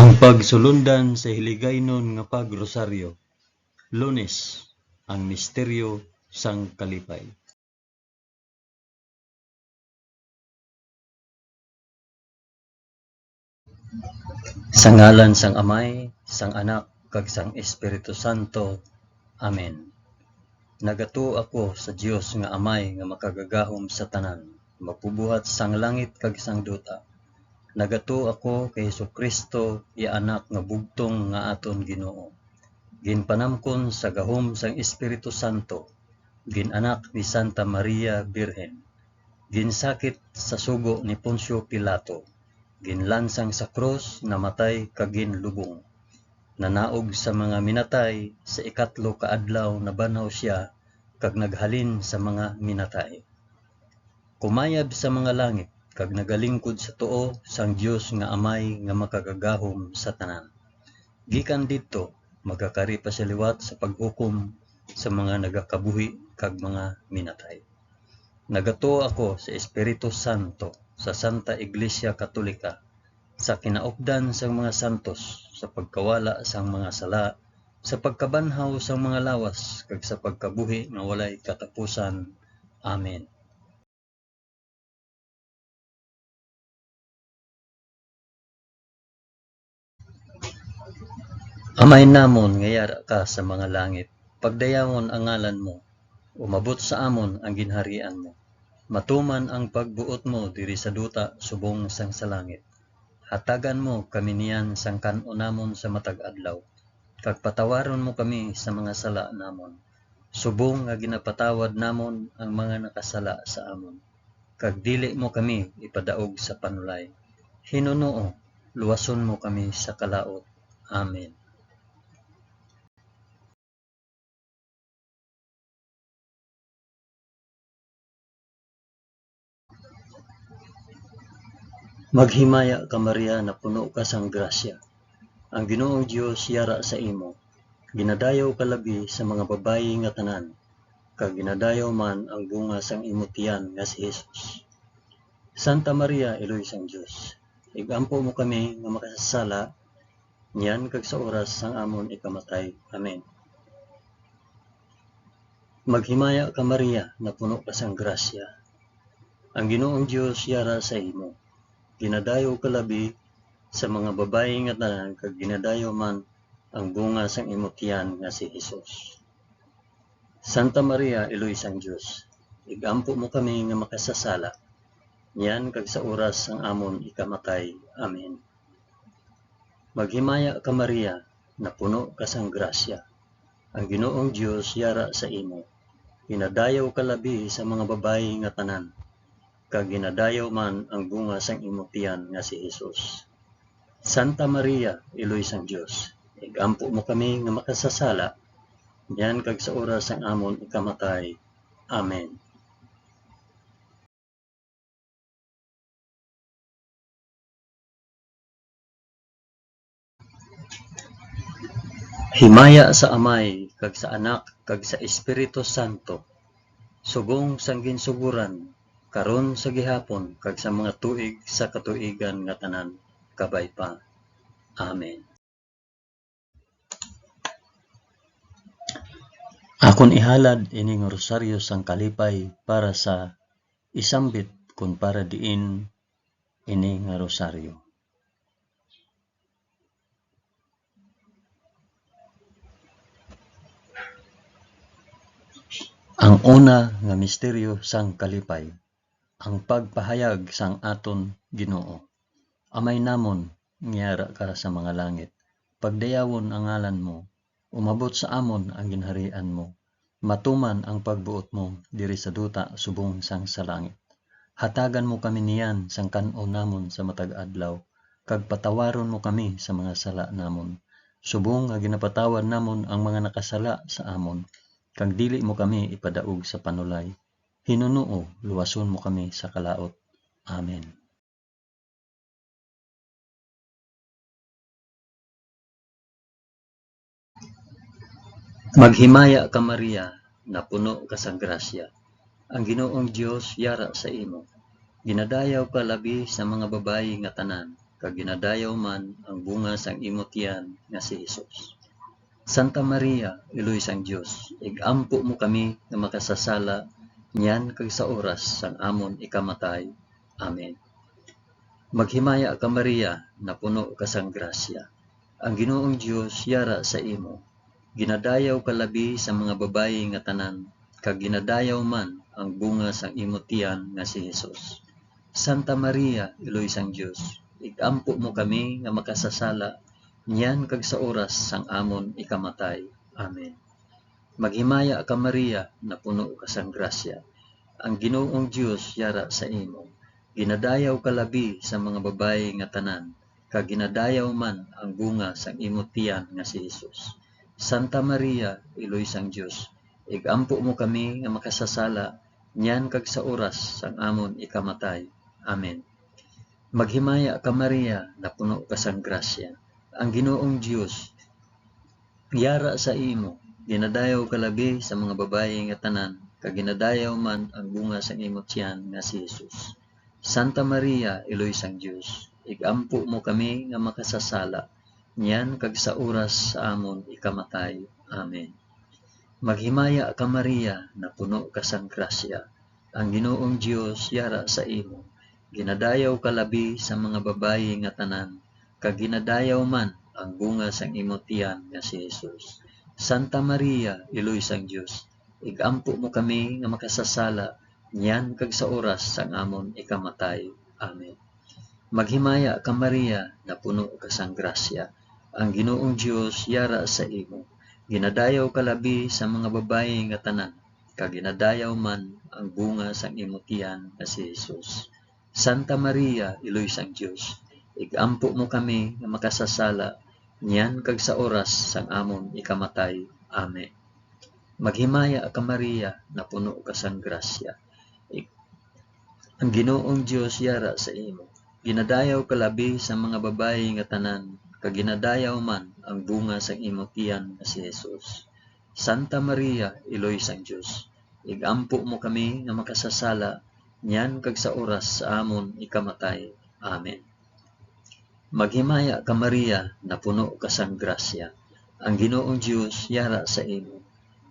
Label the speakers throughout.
Speaker 1: Ang pagsulundan sa hiligaynon nga pagrosaryo. Lunes, ang misteryo sang kalipay. Sa ngalan sang Amay, sang Anak, kag sang Espiritu Santo. Amen. Nagato ako sa Dios nga Amay nga makagagahom sa tanan, mapubuhat sang langit kag sang duta. Nagato ako kay Jesucristo, iya anak nga bugtong nga aton Ginoo. Ginpanamkon sa gahom sang Espiritu Santo, ginanak ni Santa Maria Birhen. Ginsakit sa sugo ni Poncio Pilato, ginlansang sa krus, namatay kag ginlubong. Nanaog sa mga minatay, sa ikatlo ka adlaw nabanaw siya kag naghalin sa mga minatay. Kumayab sa mga langit kag nagalingkod sa tuo sang Dios nga Amay nga makagagahom sa tanan. Gikan didto magakari pa sa liwat sa paghukom sa mga nagakabuhi kag mga minatay. Nagato ako sa Espiritu Santo, sa Santa Iglesia Katolika, sa kinaupdan sang mga santos, sa pagkawala sang mga sala, sa pagkabanhaw sang mga lawas, kag sa pagkabuhi nga walay katapusan. Amen. Amay namon nga yara ka sa mga langit, pagdayawon ang ngalan mo, umabot sa amon ang ginharian mo. Matuman ang pagbuot mo diri sa duta subong sang sa langit. Hatagan mo kami niyan sang kan-o namon sa matag adlaw, kag patawaron mo kami sa mga sala namon, subong nga ginapatawad namon ang mga nakasala sa amon. Kag dili mo kami ipadaog sa panulay. Hinunoo, luwason mo kami sa kalaot. Amen. Maghimaya ka Maria na puno ka sang grasya. Ang Ginoong Dios yara sa imo. Ginadayaw ka labi sa mga babayi nga tanan, kag ginadayaw man ang bunga sang imo tiyan nga si Jesus. Santa Maria, Iloy sang Dios, igampo mo kami nga makasasala, niyan kag sa oras sang amon ikamatay. Amen. Maghimaya ka Maria na puno ka sang grasya. Ang Ginoong Dios yara sa imo. Ginadayaw ka labi sa mga babayi nga tanan, kag ginadayaw man ang bunga sang imo tiyan nga si Jesus. Santa Maria, Iloy sang Dios, igampo mo kami nga makasasala, niyan kag sa oras sang amon ikamatay. Amen. Maghimaya ka Maria na puno ka sang grasya. Ang Ginoong Dios yara sa imo. Ginadayaw ka labi sa mga babayi nga tanan, kag ginadayaw man ang bunga sang imo tiyan nga si Jesus. Santa Maria, Iloy sang Dios, igampo mo kami nga makasasala, niyan kag sa oras sang amon ikamatay. Amen. Himaya sa Amay, kag sa Anak, kag sa Espiritu Santo, subong sang ginsuguran, karon sa gihapon, kag sa mga tuig sa katuigan nga tanan, kabay pa. Amen. Akon ihalad ining rosaryo sang kalipay para sa isambit kun para diin ini nga rosaryo. Ang una nga misteryo sang kalipay, ang pagpahayag sang aton Ginoo. Amay namon ngiyara ka sa mga langit, pagdayawon ang ngalan mo, umabot sa amon ang ginharian mo. Matuman ang pagbuot mo diri sa duta subong sang sa langit. Hatagan mo kami niyan sang kan-o namon sa matag adlaw, kag patawaron mo kami sa mga sala namon, subong nga ginapatawad namon ang mga nakasala sa amon, kag dili mo kami ipadaog sa panulay. Hinunoo, luwason mo kami sa kalaot. Amen. Maghimaya ka Maria na puno ka sang grasya. Ang Ginoong Dios yara sa imo. Ginadayaw ka labi sa mga babayi nga tanan, kag ginadayaw man ang bunga sang imong tiyan nga si Hesus. Santa Maria, Iloy sang Dios, igampo mo kami nga makasasala niyan kag sa oras sang amon ikamatay. Amen. Maghimaya ka Maria, na puno ka sang grasya. Ang Ginoong Dios yara sa imo. Ginadayaw ka labi sa mga babayi nga tanan, kag ginadayaw man ang bunga sang imo tiyan nga si Hesus. Santa Maria, Iloy sang Dios, igampo mo kami nga makasasala niyan kag sa oras sang amon ikamatay. Amen. Maghimaya ka Maria, na puno ka sang grasya. Ang Ginoong Dios yara sa imo. Ginadayaw ka labi sa mga babayi nga tanan, kag ginadayaw man ang bunga sang imo tiyan nga si Hesus. Santa Maria, Iloy sang Dios, igampo mo kami nga makasasala niyan kag sa oras sang amon ikamatay. Amen. Maghimaya ka Maria, na puno ka sang grasya. Ang Ginoong Dios yara sa imo. Ginadayaw ka labi sa mga babayi nga tanan, kag ginadayaw man ang bunga sang imo tiyan nga si Hesus. Santa Maria, Iloy sang Dios, igampo mo kami nga makasasala niyan kag sa oras sa amon ikamatay. Amen. Maghimaya ka Maria, na puno ka sang grasya. Ang Ginoong Dios yara sa imo. Ginadayaw ka labi sa mga babayi nga tanan, kag ginadayaw man ang bunga sang imo tiyan nga si Hesus. Santa Maria, Iloy sang Dios, igampo mo kami nga makasasala niyan kag sa oras sang amon ikamatay. Amen. Maghimaya ka Maria, na puno ka sang grasya. Ang Ginoong Dios yara sa imo. Ginadayaw ka labi sa mga babayi nga tanan, kag ginadayaw man ang bunga sang imo tiyan nga si Hesus. Santa Maria, Iloy sang Dios, igampo mo kami nga makasasala niyan kag sa oras sang amon ikamatay. Amen. Maghimaya ka Maria, na puno ka sang grasya. Ang Ginoong Dios yara sa imo. Ginadayaw ka labi sa mga babayi nga tanan, kag ginadayaw man ang bunga sang imo tiyan nga si Hesus. Santa Maria, Iloy sang Dios, igampo mo kami nga makasasala niyan kag sa oras sa amon ikamatay. Amen. Maghimaya ka Maria, na puno ka sang grasya. Ang Ginoong Dios yara sa imo.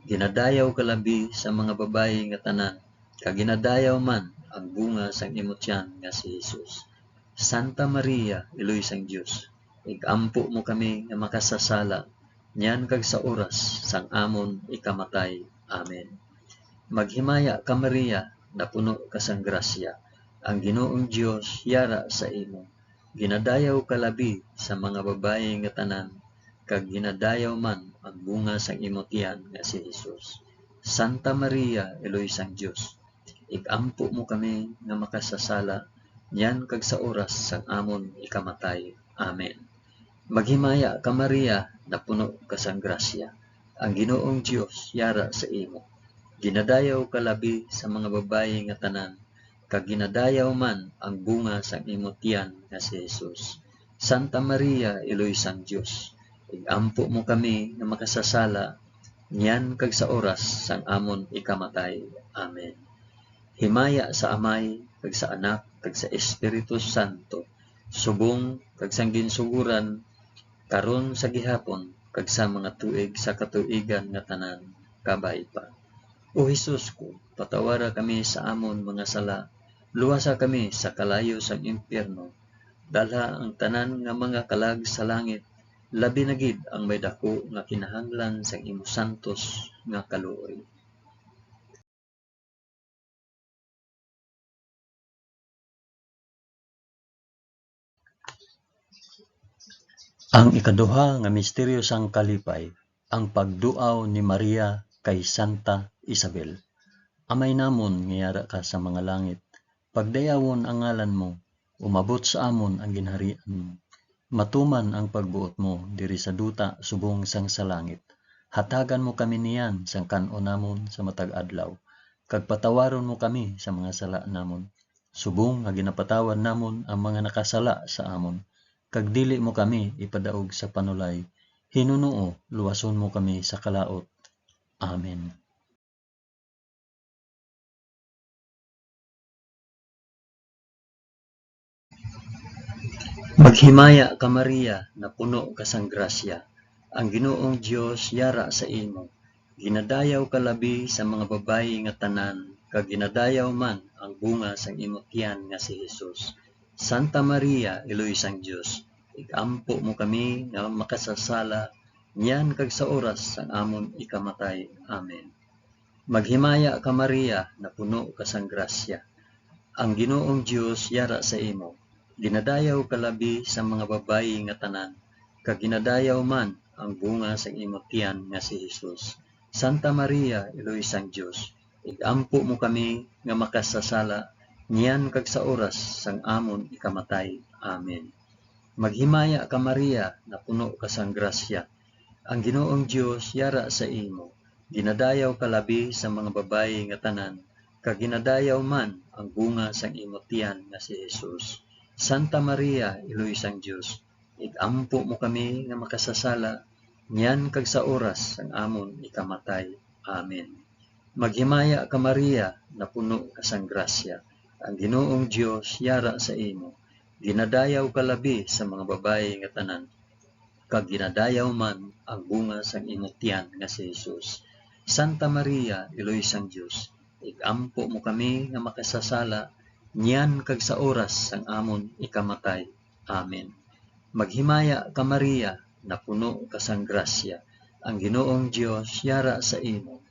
Speaker 1: Ginadayaw ka labi sa mga babayi nga tanan, kag ginadayaw man ang bunga sang imo tiyan nga si Hesus. Santa Maria, Iloy sang Dios, igampo mo kami nga makasasala niyan kag sa oras sang amon ikamatay. Amen. Maghimaya ka Maria, na puno ka sang grasya. Ang Ginoong Dios yara sa imo. Ginadayaw ka labi sa mga babayi nga tanan, kag ginadayaw man ang bunga sang imo tiyan nga si Hesus. Santa Maria, Iloy sang Dios, igampo mo kami nga makasasala niyan kag sa oras sang amon ikamatay. Amen. Maghimaya ka Maria, na puno ka sang grasya. Ang Ginoong Dios yara sa imo. Ginadayaw ka labi sa mga babayi nga tanan, kag ginadayaw man ang bunga sang imo tiyan nga si Hesus. Santa Maria, Iloy sang Dios, igampo mo kami nga makasasala niyan kag sa oras sang amon ikamatay. Amen. Himaya sa Amay, kag sa Anak, kag sa Espiritu Santo, subong kag sang ginsuguran, karon sa gihapon, kag sa mga tuig sa katuigan nga tanan, kabay pa. O Hesus ko, patawara kami sa amon mga sala, luwasa kami sa kalayo sang impyerno, dalha ang tanan nga mga kalag sa langit, labi na gid ang may dako nga kinahanglan sang imo santos nga kaluoy. Ang ikaduha nga misteryo sang kalipay, ang pagduaw ni Maria kay Santa Isabel. Amay namon nga yara ka sa mga langit, pagdayawon ang ngalan mo, umabot sa amon ang ginharian mo. Matuman ang pagbuot mo diri sa duta subong sang sa langit. Hatagan mo kami niyan sang kan-o namon sa matag adlaw, kag patawaron mo kami sa mga sala namon. Subong nga ginapatawad namon ang mga nakasala sa amon, kag dili mo kami ipadaog sa panulay. Hinunoo, luwason mo kami sa kalaot. Amen. Maghimaya ka Maria na puno ka sang grasya, ang Ginoong Dios yara sa imo. Ginadayaw ka labi sa mga babayi nga tanan, kag ginadayaw man ang bunga sang imong tiyan nga si Hesus. Santa Maria, Iloy sang Dios, igampo mo kami nga makasasala, niyan kag sa oras sang amon ikamatay. Amen. Maghimaya ka Maria na puno ka sang grasya, ang Ginoong Dios yara sa imo. Ginadayaw ka labi sa mga babayi nga tanan, kag ginadayaw man ang bunga sa imong tiyan nga si Hesus. Santa Maria, Iloy sang Dios, igampo mo kami nga makasasala, niyan kag sa oras sang amon ikamatay. Amen. Maghimaya ka Maria na puno ka sang grasya, ang Ginoong Dios yara sa imo. Ginadayaw ka labi sa mga babayi nga tanan, kag ginadayaw man ang bunga sang imong tiyan nga si Hesus. Santa Maria, Iloy sang Dios, igampo mo kami nga makasasala, niyan kag sa oras sang amon ikamatay. Amen. Maghimaya ka Maria na puno ka sang grasya, ang Ginoong Dios yara sa imo. Ginadayaw ka labi sa mga babayi nga tanan, kag ginadayaw man ang bunga sang imong tiyan nga si Hesus. Santa Maria, Iloy sang Dios, igampo mo kami nga makasasala, niyan kag sa oras sang amon ikamatay. Amen. Maghimaya ka Maria na puno ka sang grasya, ang Ginoong Dios yara sa imo.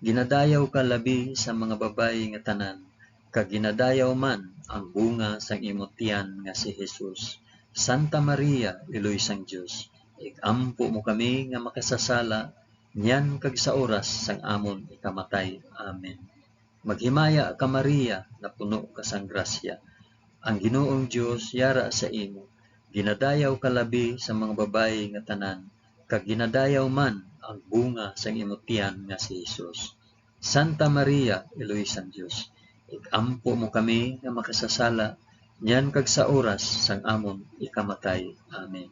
Speaker 1: Ginadayaw ka labi sa mga babayi nga tanan, kag ginadayaw man ang bunga sang imong tiyan nga si Hesus. Santa Maria, Iloy sang Dios, igampo mo kami nga makasasala, niyan kag sa oras sang amon ikamatay. Amen. Maghimaya ka Maria na puno ka sang grasya, ang Ginoong Dios yara sa imo. Ginadayaw ka labi sa mga babayi nga tanan, kag ginadayaw man ang bunga sang imong tiyan nga si Hesus. Santa Maria, Iloy sang Dios, igampo mo kami nga makasasala, niyan kag sa oras sang amon ikamatay. Amen.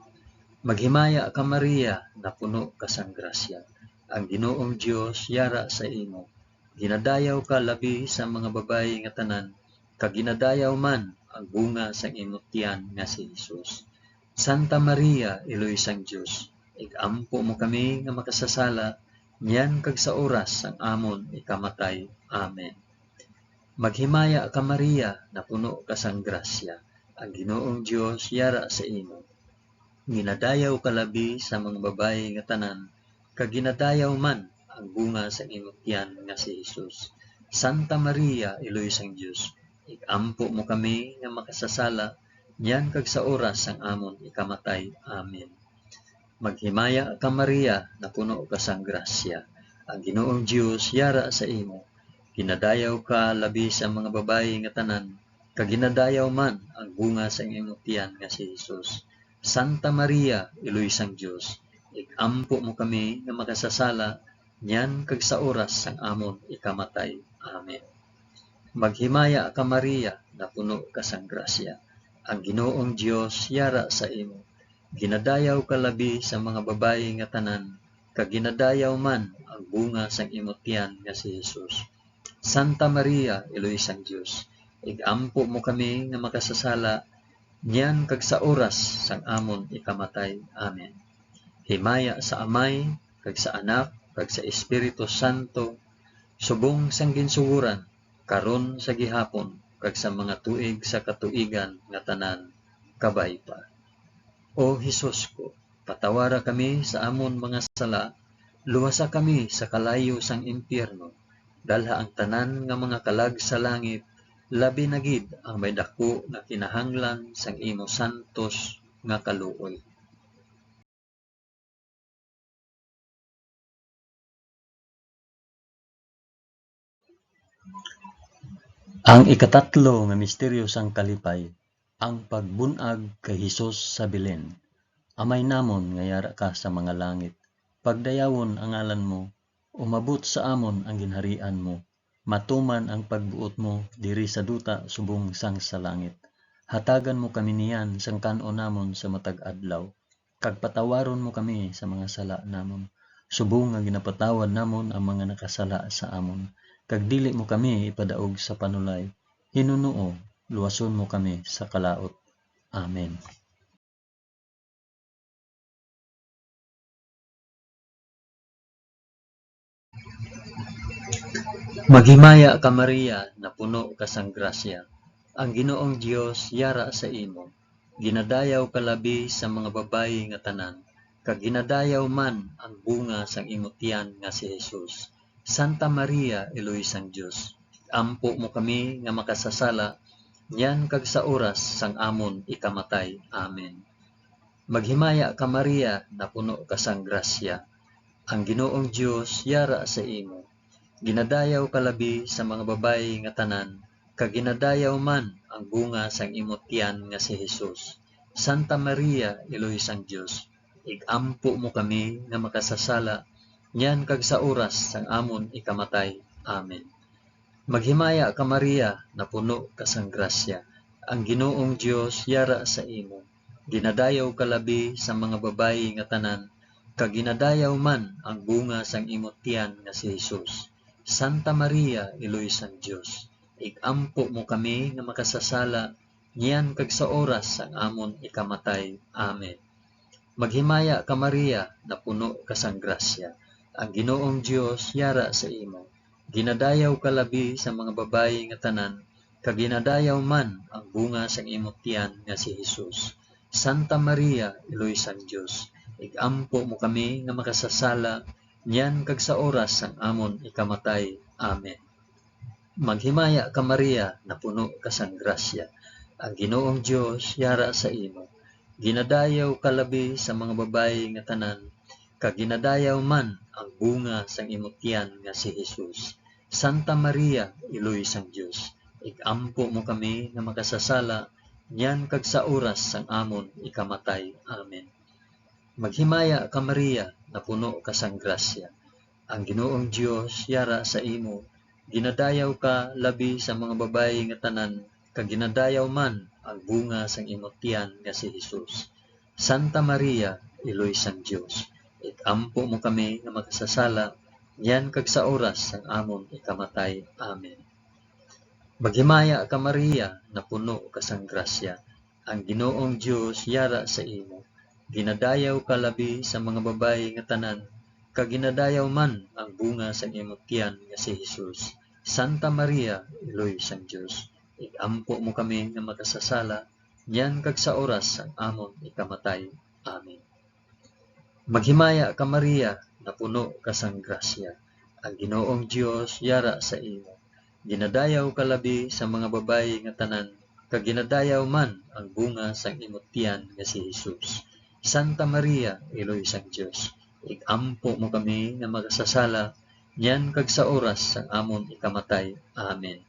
Speaker 1: Maghimaya ka Maria na puno ka sang grasya, ang Ginoong Dios yara sa imo. Ginadayaw ka labi sa mga babayi nga tanan, kag ginadayaw man ang bunga sang imong tiyan nga si Hesus. Santa Maria, Iloy sang Dios, igampo mo kami nga makasasala, niyan kag sa oras sang amon ikamatay. Amen. Maghimaya ka Maria na puno ka sang grasya, ang Ginoong Dios yara sa imo. Ginadayaw ka labi sa mga babayi nga tanan, kag ginadayaw man ang bunga sa imong tiyan nga si Hesus. Santa Maria, Iloy sang Dios, igampo mo kami nga makasasala, niyan kag sa oras sang amon ikamatay. Amen. Maghimaya ka Maria na puno ka sang grasya, ang Ginoong Dios yara sa imo. Ginadayaw ka labi sa mga babayi nga tanan, kag ginadayaw man ang bunga sa imong tiyan nga si Hesus. Santa Maria, Iloy sang Dios, igampo mo kami nga makasasala, niyan kag sa oras sang amon ikamatay. Amen. Maghimaya ka Maria na puno ka sang grasya, ang Ginoong Dios yara sa imo. Ginadayaw ka labi sa mga babayi nga tanan, kag ginadayaw man ang bunga sang imong tiyan nga si Hesus. Santa Maria, Iloy sang Dios, igampo mo kami nga makasasala, niyan kag sa oras sang amon ikamatay. Amen. Himaya sa Amay, kag sa Anak, kag sa Espiritu Santo, subong sang ginsuguran, karon sa gihapon, kag sa mga tuig sa katuigan nga tanan, kabay pa. O Hesus ko, patawara kami sa amon mga sala, luwasa kami sa kalayo sang impyerno, dalha ang tanan nga mga kalag sa langit, labi na gid ang may dako nga kinahanglan sang imo santos nga kaluoy. Ang ikatatlo nga misteryo sang kalipay, ang pagbunag kay Hesus sa Belen. Amay namon nga yara ka sa mga langit, pagdayawon ang ngalan mo, umabot sa amon ang ginharian mo, matuman ang pagbuot mo diri sa duta subong sang sa langit. Hatagan mo kami niyan sang kanon namon sa matag adlaw, kag patawaron mo kami sa mga sala namon, subong nga ginapatawad namon ang mga nakasala sa amon, kag dili mo kami ipadaog sa panulay. Hinunoo, luwason mo kami sa kalaot. Amen. Maghimaya ka Maria, na puno ka sang grasya. Ang Ginoong Dios yara sa imo. Ginadayaw ka labi sa mga babayi nga tanan, kag ginadayaw man ang bunga sang imong tiyan nga si Jesus. Santa Maria, Eloy sang Dios, ampo mo kami nga makasasala, yan kag sa oras sang amon ikamatay. Amen. Maghimaya ka Maria, na puno ka sang grasya. Ang Ginoong Dios yara sa imo. Ginadayaw ka labi sa mga babayi nga tanan, kag ginadayaw man ang bunga sang imong tiyan nga si Jesus. Santa Maria, Eloy sang Dios, igampo mo kami nga makasasala, nyan kag sa oras sang amon ikamatay. Amen. Maghimaya ka Maria, na puno ka sang grasya. Ang Ginoong Dios yara sa imo. Ginadayaw ka labi sa mga babayi nga tanan, kag ginadayaw man ang bunga sang imong tiyan nga si Jesus. Santa Maria, Eloy sang Dios, igampo mo kami nga makasasala, niyan kag sa oras sang amon ikamatay. Amen. Maghimaya ka Maria, na puno ka sang grasya. Ang Ginoong Dios yara sa imo. Ginadayaw ka labi sa mga babayi nga tanan, kag ginadayaw man ang bunga sang imong tiyan nga si Jesus. Santa Maria, Eloy sang Dios, igampo mo kami nga makasasala, niyan kag sa oras sang amon ikamatay. Amen. Maghimaya ka Maria, na puno ka sang grasya. Ang Ginoong Dios yara sa imo. Ginadayaw ka labi sa mga babayi nga tanan, kag ginadayaw man ang bunga sang imong tiyan nga si Jesus. Santa Maria, Eloy sang Dios, igampo mo kami nga makasasala, niyan kag sa oras sang amon ikamatay. Amen. Maghimaya ka Maria, na puno ka sang grasya. Ang Ginoong Dios yara sa imo. Ginadayaw ka labi sa mga babayi nga tanan, kag ginadayaw man ang bunga sang imong tiyan nga si Jesus. Santa Maria, Eloy sang Dios, igampo mo kami nga makasasala, yan kag sa oras sang amon ikamatay. Amen. Maghimaya ka Maria, na puno ka sang grasya. Ang Ginoong Dios yara sa imo. Ginadayaw ka labi sa mga babayi nga tanan, kag ginadayaw man ang bunga sang imong tiyan nga si Jesus. Santa Maria, Eloy sang Dios, igampo mo kami nga makasasala, yan kag sa oras sang amon ikamatay. Amen. Maghimaya ka Maria, na puno ka sang grasya. Ang Ginoong Dios yara sa imo. Ginadayaw ka labi sa mga babayi nga tanan, kag ginadayaw man ang bunga sang imong tiyan nga si Jesus. Santa Maria, Eloy sang Dios, igampo mo kami nga makasasala, yan kag sa oras sang amon ikamatay. Amen.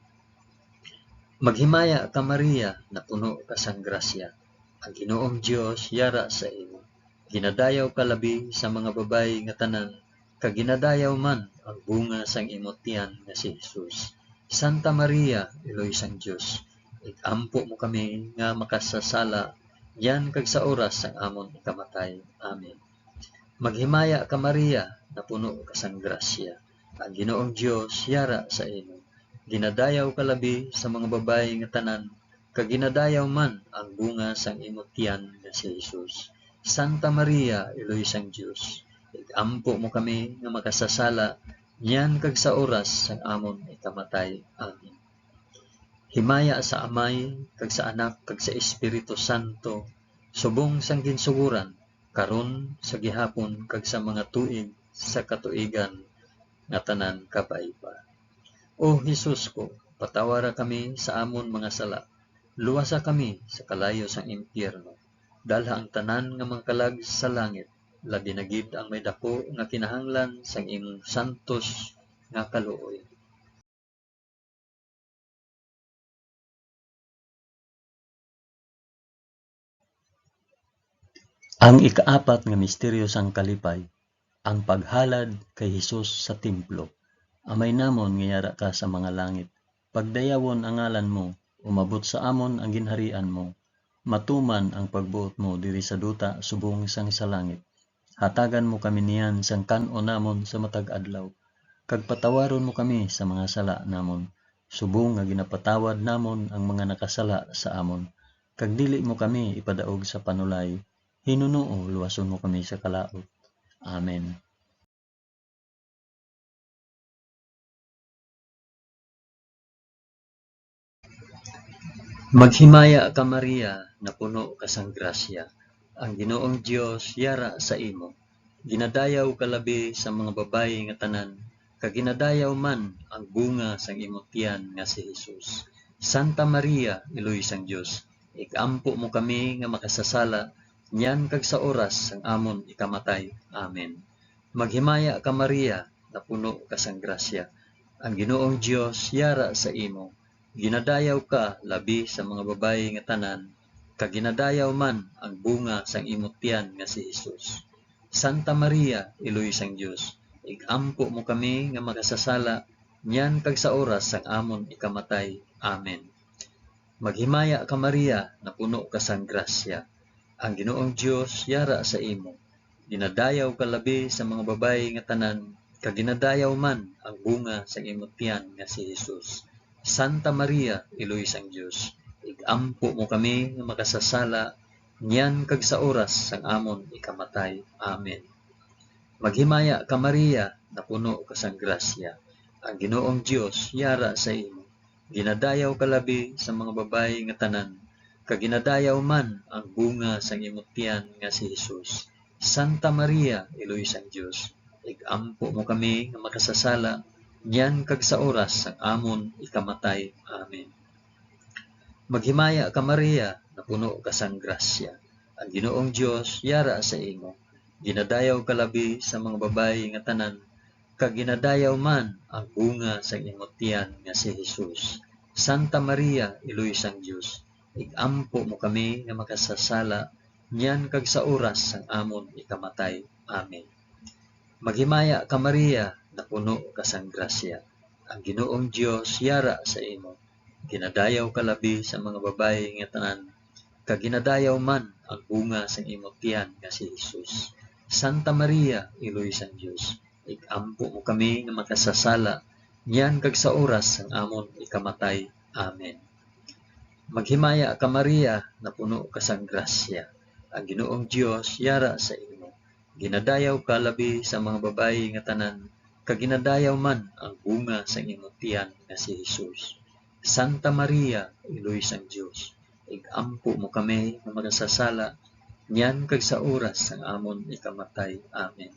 Speaker 1: Maghimaya ka Maria, na puno ka sang grasya. Ang Ginoong Dios yara sa imo. Ginadayaw ka labi sa mga babayi nga tanan, kag ginadayaw man ang bunga sang imong tiyan nga si Jesus. Santa Maria, Eloy sang Dios, igampo mo kami nga makasasala, yan kag sa oras sang amon ikamatay. Amen. Maghimaya ka Maria, na puno ka sang grasya. Ang Ginoong Dios yara sa imo. Ginadayaw ka labi sa mga babayi nga tanan, kag ginadayaw man ang bunga sang imong tiyan nga si Jesus. Santa Maria, Eloy sang Dios, igampo mo kami nga makasasala, niyan kag sa oras sang amon ikamatay. Amen. Himaya sa Amay, kag sa Anak, kag sa Espiritu Santo, subong sang ginsuguran, karon sa gihapon kag sa mga tuig sa katuigan nga tanan kapaipa. O Hesus ko, patawara kami sa amon mga sala. Luwasa kami sa kalayo sang impyerno. Dalha ang tanan nga mga kalag sa langit. Labi na gid ang may dako nga kinahanglan sang imong santos nga kaluoy. Ang ikaapat nga misteryo sang kalipay, ang paghalad kay Hesus sa templo. Amay namon nga yara ka sa mga langit. Pagdayawon ang ngalan mo, umabot sa amon ang ginharian mo. Matuman ang pagbuot mo diri sa duta subong sang sa langit. Hatagan mo kami niyan sang kan-o namon sa matag adlaw. Kag patawaron mo kami sa mga sala namon, subong nga ginapatawad namon ang mga nakasala sa amon. Kag dili mo kami ipadaog sa panulay, Hinunoo luwason mo kami sa kalaot. Amen. Maghimaya ka Maria, na puno ka sang grasya. Ang Ginoong Dios yara sa imo. Ginadayaw ka labi sa mga babayi nga tanan, kag ginadayaw man ang bunga sang imong tiyan nga si Hesus. Santa Maria, iloy sang Dios, ikampo mo kami nga makasasala, niyan kag sa oras sang amon ikamatay. Amen. Maghimaya ka Maria, na puno ka sang grasya. Ang Ginoong Dios yara sa imo. Ginadayaw ka labi sa mga babayi nga tanan, kag ginadayaw man ang bunga sang imong tiyan nga si Hesus. Santa Maria, iloy sang Dios, igampo mo kami nga makasasala, niyan kag sa oras sang amon ikamatay. Amen. Maghimaya ka Maria, na puno ka sang grasya. Ang Ginoong Dios yara sa imo. Ginadayaw ka labi sa mga babayi nga tanan, kag ginadayaw man ang bunga sang imong tiyan nga si Hesus. Santa Maria, iloy sang Dios, igampo mo kami nga makasasala, niyan kag sa oras sang amon ikamatay. Amen. Maghimaya ka Maria, na puno ka sang grasya. Ang Ginoong Dios yara sa imo. Ginadayaw ka labi sa mga babayi nga tanan, kag ginadayaw man ang bunga sang imong tiyan nga si Hesus. Santa Maria, iloy sang Dios, igampo mo kami nga makasasala, niyan kag sa oras sang amon ikamatay. Amen. Maghimaya ka Maria, na puno ka sang grasya. Ang Ginoong Dios yara sa imo. Ginadayaw ka labi sa mga babayi nga tanan, kag ginadayaw man ang bunga sang imong tiyan nga si Hesus. Santa Maria, iloy sang Dios, igampo mo kami nga makasasala, niyan kag sa oras sang amon ikamatay. Amen. Maghimaya ka Maria, na puno ka sang grasya. Ang Ginoong Dios yara sa imo. Ginadayaw ka labi sa mga babayi nga tanan, kag ginadayaw man ang bunga sang imong tiyan nga si Hesus. Santa Maria, iloy sang Dios, igampo mo kami nga makasasala, niyan kag sa oras sang amon ikamatay. Amen. Maghimaya ka Maria, na puno ka sang grasya. Ang Ginoong Dios yara sa imo. Ginadayaw ka labi sa mga babayi nga tanan, kag ginadayaw man ang bunga sang imong tiyan nga si Hesus. Santa Maria, iloy sang Dios, igampo mo kami nga makasasala, niyan kag sa oras sang amon ikamatay. Amen.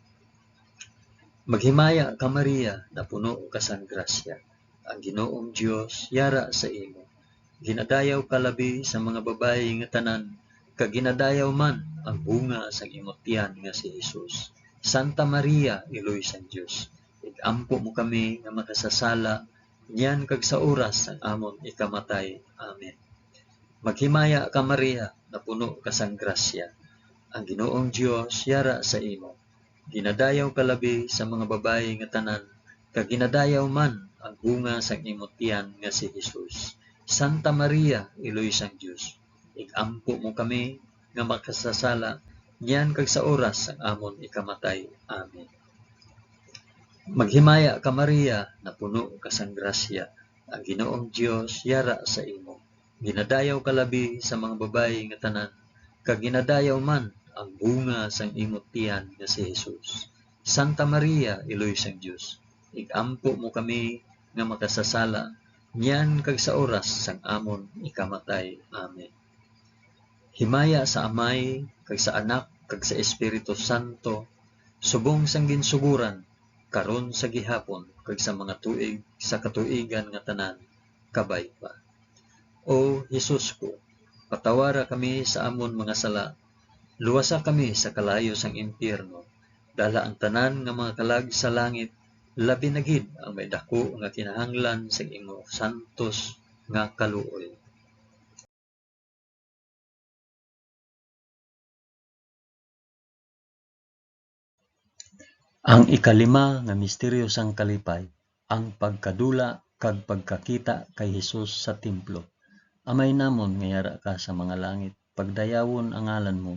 Speaker 1: Maghimaya ka Maria, na puno ka sang grasya. Ang Ginoong Dios yara sa imo. Ginadayaw ka labi sa mga babayi nga tanan, kag ginadayaw man ang bunga sang imong tiyan nga si Hesus. Santa Maria, iloy sang Dios, igampo mo kami nga makasasala, niyan kag sa oras sang amon ikamatay. Amen. Maghimaya ka Maria, na puno ka sang grasya. Ang Ginoong Dios yara sa imo. Ginadayaw ka labi sa mga babayi nga tanan, kag ginadayaw man ang bunga sang imong tiyan nga si Hesus. Santa Maria, iloy sang Dios, igampo mo kami nga makasasala, niyan kag sa oras sang amon ikamatay. Amen. Maghimaya ka Maria, na puno ka sang grasya. Ang Ginoong Dios yara sa imo. Ginadayaw ka labi sa mga babayi nga tanan, kag ginadayaw man ang bunga sang imong tiyan nga si Hesus. Santa Maria, iloy sang Dios, igampo mo kami nga makasasala, niyan kag sa oras sang amon ikamatay. Amen. Himaya sa Amay, kag sa Anak, kag sa Espiritu Santo, subong sang ginsuguran, karon sa gihapon, kag sa mga tuig, sa katuigan nga tanan, kabay pa. O Hesus ko, patawara kami sa amon mga sala, luwasa kami sa kalayo sang impyerno, dala ang tanan nga mga kalag sa langit, labi na gid ang may dako nga kinahanglan sa imo santos nga kaluoy. Ang ikalima nga misteryo sang kalipay, ang pagkadula kag pagkakita kay Hesus sa templo. Amay namon nga yara ka sa mga langit, pagdayawon ang ngalan mo,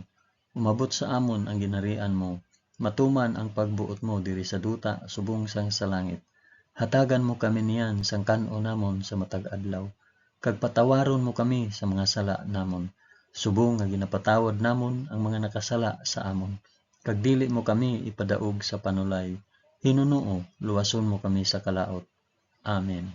Speaker 1: umabot sa amon ang ginharian mo, matuman ang pagbuot mo diri sa duta subong sang sa langit. Hatagan mo kami niyan sang kan-o namon sa matag adlaw, kag patawaron mo kami sa mga sala namon, subong nga ginapatawad namon ang mga nakasala sa amon. Kag dili mo kami ipadaog sa panulay, Hinunoo, luwason mo kami sa kalaot. Amen.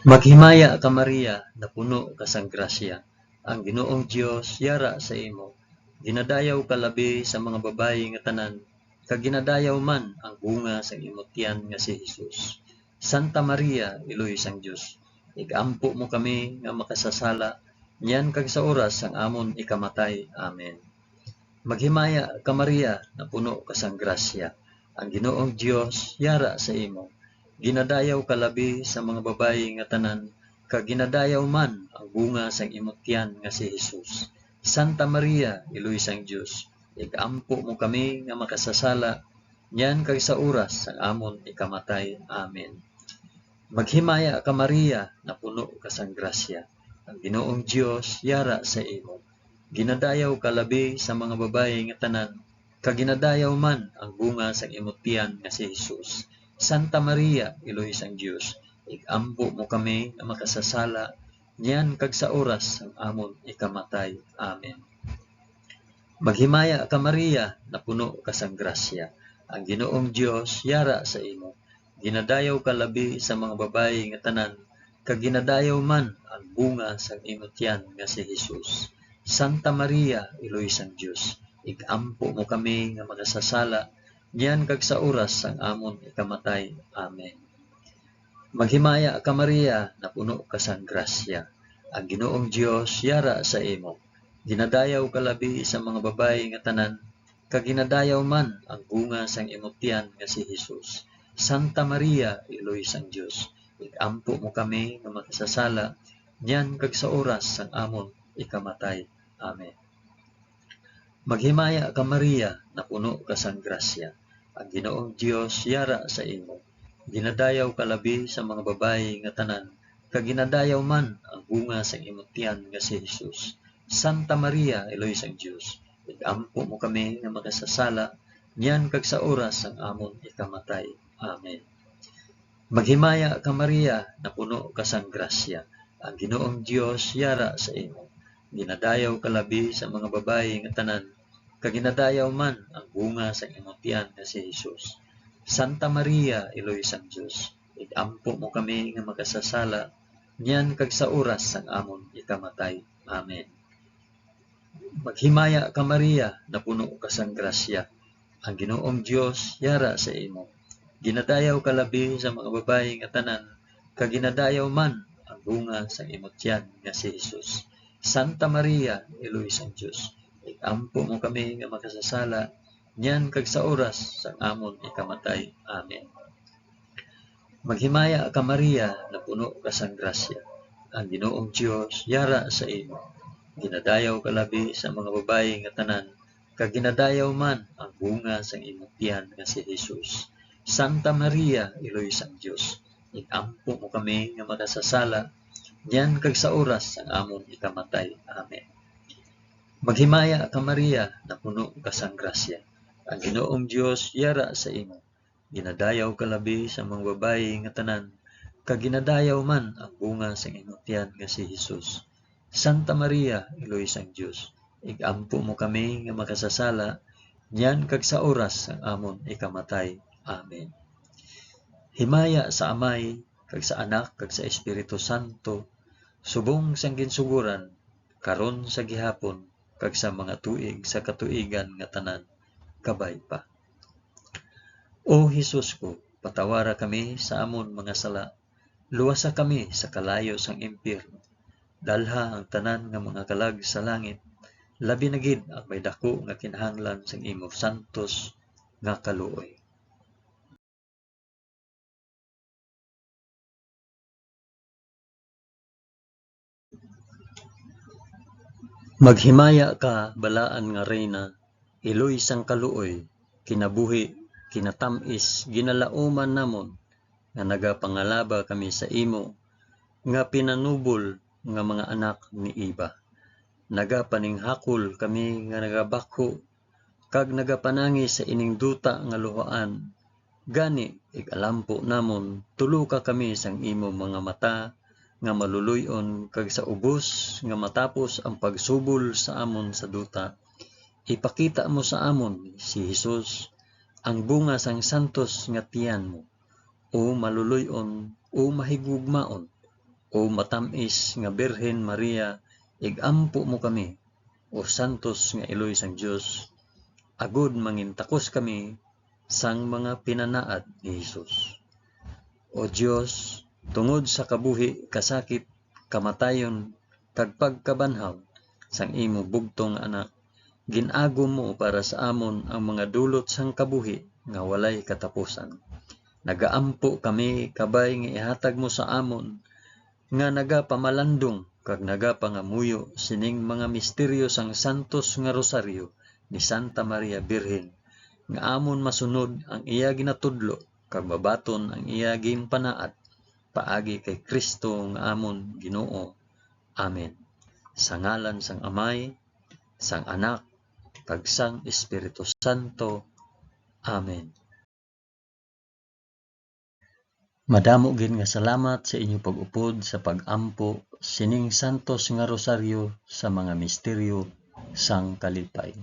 Speaker 1: Maghimaya ka Maria, na puno ka sang grasya, ang Ginoong Dios yara sa imo. Ginadayaw ka labi sa mga babayi nga tanan, kag ginadayaw man ang bunga sang imong tiyan nga si Hesus. Santa Maria, Iloy sang Dios, igampo mo kami nga makasasala, niyan kag sa oras sang amon ikamatay. Amen. Maghimaya ka Maria, na puno ka sang grasya, ang Ginoong Dios yara sa imo. Ginadayaw ka labi sa mga babayi nga tanan, kag ginadayaw man ang bunga sang imong tiyan nga si Hesus. Santa Maria, Iloy sang Dios, igampo mo kami nga makasasala, niyan kag sa oras sang amon ikamatay. Amen. Maghimaya ka Maria, na puno ka sang grasya, ang Ginoong Dios yara sa imo. Ginadayaw ka labi sa mga babayi nga tanan, kag ginadayaw man ang bunga sang imong tiyan nga si Hesus. Santa Maria, Iloy sang Dios, igampo mo kami nga makasasala, niyan kag sa oras sang amon ikamatay. Amen. Maghimaya ka Maria, na puno ka sang grasya, ang Ginoong Dios yara sa imo. Ginadayaw ka labi sa mga babayi nga tanan, kag ginadayaw man ang bunga sang imong tiyan nga si Hesus. Santa Maria, Iloy sang Dios, igampo mo kami nga makasasala, niyan kag sa oras sang amon ikamatay. Amen. Maghimaya ka Maria, na puno ka sang grasya, ang Ginoong Dios yara sa imo. Ginadayaw ka labi sa mga babayi nga tanan, kag ginadayaw man ang bunga sang imong tiyan nga si Hesus. Santa Maria, Iloy sang Dios, igampo mo kami nga makasasala, niyan kag sa oras sang amon ikamatay. Amen. Maghimaya ka Maria, na puno ka sang grasya, ang Ginoong Dios yara sa imo. Ginadayaw ka labi sa mga babayi nga tanan, kag ginadayaw man ang bunga sang imong tiyan nga si Hesus. Santa Maria, Iloy sang Dios, igampo mo kami nga makasasala, niyan kag sa oras sang amon ikamatay. Amen. Maghimaya ka Maria, na puno ka sang grasya, ang Ginoong Dios yara sa imo. Ginadayaw ka labi sa mga babayi nga tanan, kag ginadayaw man ang bunga sang imong tiyan nga si Hesus. Santa Maria, Iloy sang Dios, igampo mo kami nga makasasala, niyan kag sa oras sang amon ikamatay. Amen. Maghimaya ka Maria, na puno ka sang grasya, ang Ginoong Dios yara sa imo. Ginadayaw ka labi sa mga babayi nga tanan, kag ginadayaw man ang bunga sang imong tiyan nga si Hesus. Santa Maria, Iloy sang Dios, igampo mo kami nga makasasala, niyan kag sa oras sang amon ikamatay. Amen. Maghimaya ka Maria, na puno ka sang grasya, ang Ginoong Dios yara sa imo. Ginadayaw ka labi sa mga babayi nga tanan, kag ginadayaw man ang bunga sang imong tiyan nga si Hesus. Santa Maria, Iloy sang Dios, igampo mo kami nga makasasala, niyan kag sa oras sang amon ikamatay. Amen. Maghimaya ka Maria, na puno ka sang grasya, ang Ginoong Dios yara sa imo. Ginadayaw ka labi sa mga babayi nga tanan, kag ginadayaw man ang bunga sang imong tiyan nga si Hesus. Santa Maria, Iloy sang Dios, igampo mo kami nga makasasala, niyan kag sa oras sang amon ikamatay. Amen. Himaya sa Amay, kag sa Anak, kag sa Espiritu Santo, subong sang ginsuguran, karon sa gihapon, kag sa mga tuig sa katuigan nga tanan, kabay pa. O Hesus ko, patawara kami sa amon mga sala, luwasa kami sa kalayo sang impyerno, dalha ang tanan nga mga kalag sa langit, labi na gid ang may dako nga kinahanglan sang imo santos nga kaluoy. Maghimaya ka balaan nga reyna, Iloy sang kaluoy, kinabuhi, kinatamis, ginalauman namon, nga nagapangalaba kami sa imo, nga pinanubol nga mga anak ni Iba. Nagapaninghakol kami nga nagabakho, kag nagapanangi sa ining duta nga luhaan. Gani, ig-alampo namon, tulo ka kami sang imo mga mata, nga maluluyon, kag sa ubos nga matapos ang pagsubol sa amon sa duta, ipakita mo sa amon si Hesus, ang bunga sang santos nga tiyan mo, o maluluyon o mahigugmaon, O matamis nga Birhen Maria, igampo mo kami. O santos nga iloy sang Dios, agud mangintakos kami sang mga pinanaad ni Hesus. O Dios, tungod sa kabuhi, kasakit, kamatayon, kag pagkabanhaw sang imo bugtong anak, ginagom mo para sa amon ang mga dulot sang kabuhi nga walay katapusan. Nagaampo kami kabay nga ihatag mo sa amon nga nagapamalandong kag nagapangamuyo sining mga misteryo sang santos nga rosaryo ni Santa Maria Birhen, nga amon masunod ang iya ginatudlo kag mabaton ang iya ginpanaad paagi kay Kristo nga amon Ginoo. Amen. Sa ngalan sang Amay, sang Anak, kag sang Espiritu Santo. Amen. Madamo gid nga salamat sa inyo pag-upod sa pag-ampo sining santos nga rosaryo sa mga misteryo sang kalipay.